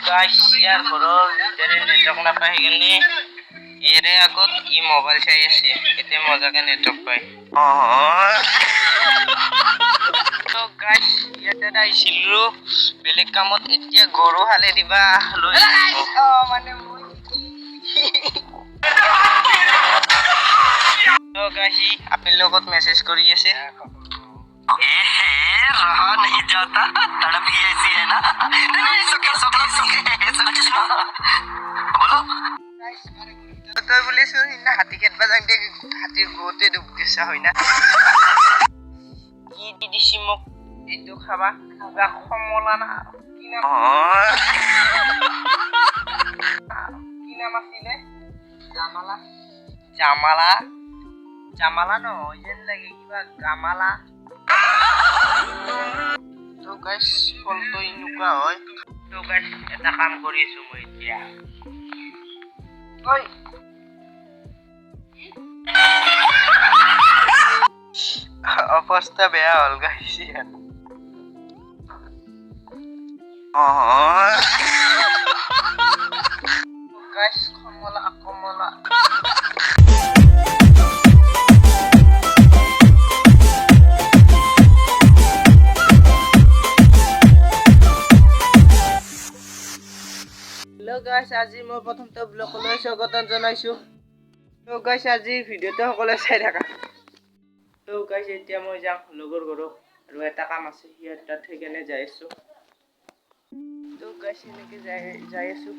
guys ইয়ার করো ভিতরে network না পাই গেলে এরে আগত ই মোবাইল চাই আছে এতে মজাকে নেটওয়ার্ক পাই তো গাইস ইয়াতে আইছিলো বেলেগ কামত এতিয়া গৰু হালে দিবা লৈ মানে মই তো গাইস আপেল লগত মেসেজ কৰি আছে रहा नहीं जाता तड़प ही ऐसी है ना नहीं सुके बोलो तो बोले सुन ना हाथी खेत बाजांग दे हाथीर गोते डुब गेसा হয় না কি দিছি মোক এইটো খাবা খাবা কমলা না কি নাম আছিলে জামালা জামালা জামালা ন যেন লাগে কিবা গামালা তো গাইস ফলটো ইনুকা হয় তো গাইস এটা কাম কৰি আছো মই এতিয়া ওই অবস্থা বেয়া হল গাইস গাইস কমলা কমলা গাইস আজি মই প্ৰথমতে ব্লগলৈ স্বাগতম জনাইছো তো গাইস আজি ভিডিওটো সকলে চাই থাকা তো গাইস এতিয়া মই যাম লগৰ ঘৰত আৰু এটা কাম আছে হিয়াৰ তাত থেকেনে যাই আছো তো গাইস এনেকে যাই আছো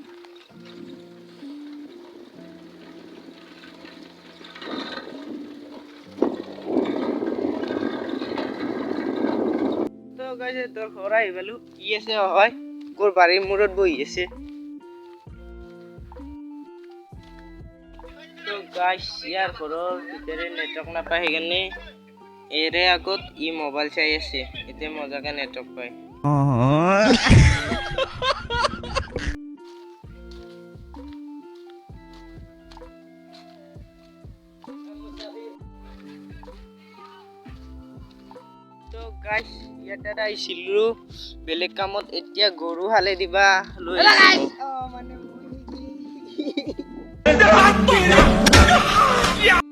তো গাইস তোৰ ঘৰ আহি পালো কি আছে হয় কোৰ বাৰীৰ মূৰত বহি আছে গাইস ইয়াৰ ঘৰৰ ভিতরে নেটওয়ার্ক না পাই গেলে এরে আগত ই মোবাইল চাই আছে এতে মজাকে নেটওয়ার্ক পাই তো গাইস ইয়াতে আইছিলো বেলেগ কামত এতিয়া গৰু হালে দিবা লৈ মানে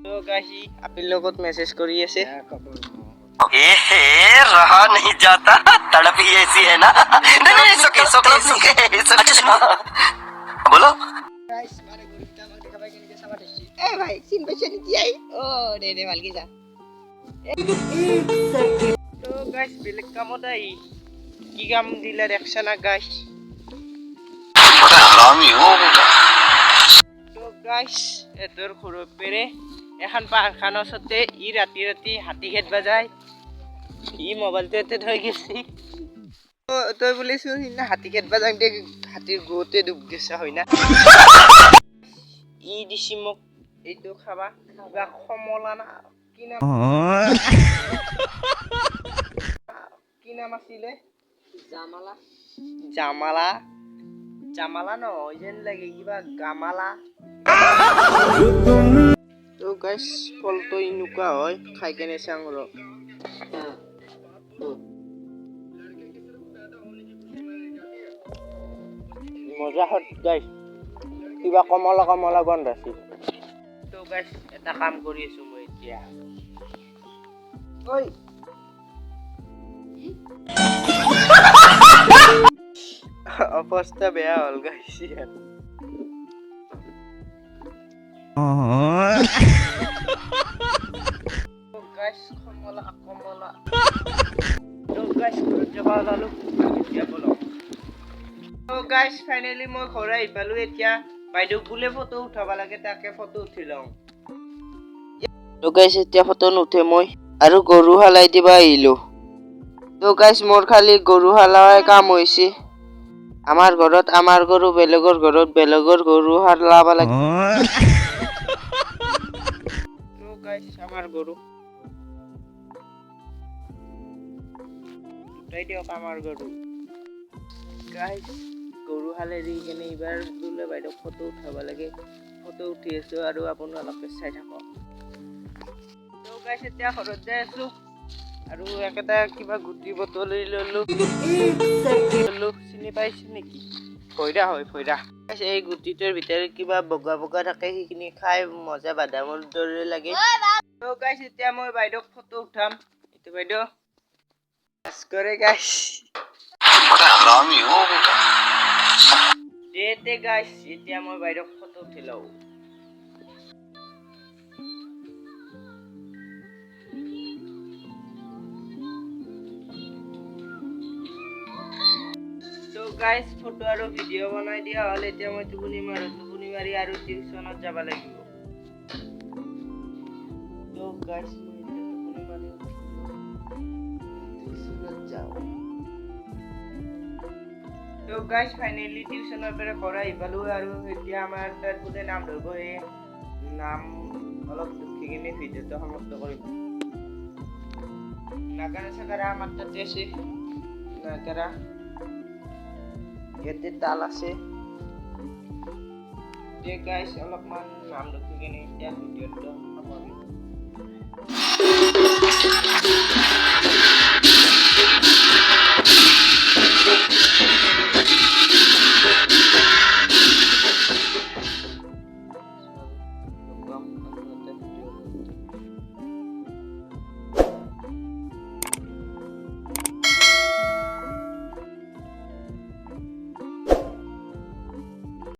तो गाइस আপেল লগত মেসেজ কৰি আছে रहा नहीं जाता तड़प ही ऐसी है ना नहीं सुके बोलो गाइस मारे गुरुता मग देखाबाय केने के सामा देছি ए भाई सिन बचे नी दियाई ओ दे मालकी जा तो गाइस বেলেগ কামত আই কি কাম দিলা দেখছ না গাইস হারামি হো বেটা গাইস এদৰ ঘৰৰ পেৰে এখন পাখানৰ সতে ই ৰাতি ৰাতি হাতী খেত বাজায় ই মোবাইলটো এতে থৈ গেছি তই বুলিছো না হাতী খেত বাজাং দে হাতীৰ গোতে ডুব গেছা হয় না ই দিছি মোক এইটো খাবা খাবা কমলা না কি নাম আছিলে জামালা জামালা জামালা ন যেন লাগে কিবা গামালা তো গাইস ফলটো ইনুকা হয় খাই কেনে চাং ৰ মজা হট গাইস কিবা কমলা কমলা গন্ধ আছে তো গাইস এটা কাম কৰি আছো মই এতিয়া ওই অবস্থা বেয়া হল গাইস গাইস কমলা কমলা তো গাইস ঘৰত যাব লালো এতিয়া বলো তো গাইস ফাইনালি মই ঘৰ আহি পালো এতিয়া বাইদেউ বুলে ফটো উঠাবা লাগে তাকে ফটো উঠি লওঁ তো গাইস এতিয়া ফটো নুঠে মই আৰু গৰু হালাই দিবা আহিলো তো গাইস মোৰ খালি গৰু হালাই কাম হৈছে আমাৰ ঘৰত আমাৰ গৰু বেলেগৰ ঘৰত বেলেগৰ গৰু হালাবা লাগে তো গাইস আমাৰ গৰু উঠাই দিয়ক আমাৰ গৰু গাইস গৰু হালে দি কেনে এবাৰ বুলে বাইদেউ ফটো উঠাবা লাগে ফটো উঠি আছো আৰু আপোনালোকে চাই থাকক তো গাইস এতিয়া ঘৰত যাই আছো আৰু একটা কিবা গুটি বটল ললো চিনি পাইছে নেকি ফৈৰা এই গুটিটোৰ ভিতৰত কিবা বগা বগা থাকে সেইখিনি খাই মজা বাদামৰ দৰে লাগে তো গাইছ এতিয়া মই বাইদেউক ফটো উঠাম এইটো বাইদেউ বাস কৰে গাইছ দেতে গাইছ এতিয়া মই বাইদেউক ফটো উঠি লওঁ তো গাইস ফটো আৰু ভিডিও বনাই দিয়া হল এতিয়া মই টোপনি মাৰি আৰু টিউচনত যাব লাগিব তো গাইস মই টোপনি মাৰি টিউচনত যাওঁ তো গাইস ফাইনালি টিউচনৰ পৰা ঘৰ আহি পালো আৰু এতিয়া আমাৰ তাত বুলে নাম ধৰব এই নাম অলপ দুখি কিনে ভিডিওটো সমাপ্ত কৰিম নাগাৰা সাগাৰা আমাৰ তাতে আছে নাগাৰা ইয়াতে তাল আছে তে গাইস অলপমান নাম লিখি কিনে এতিয়া ভিডিওটো সামৰিম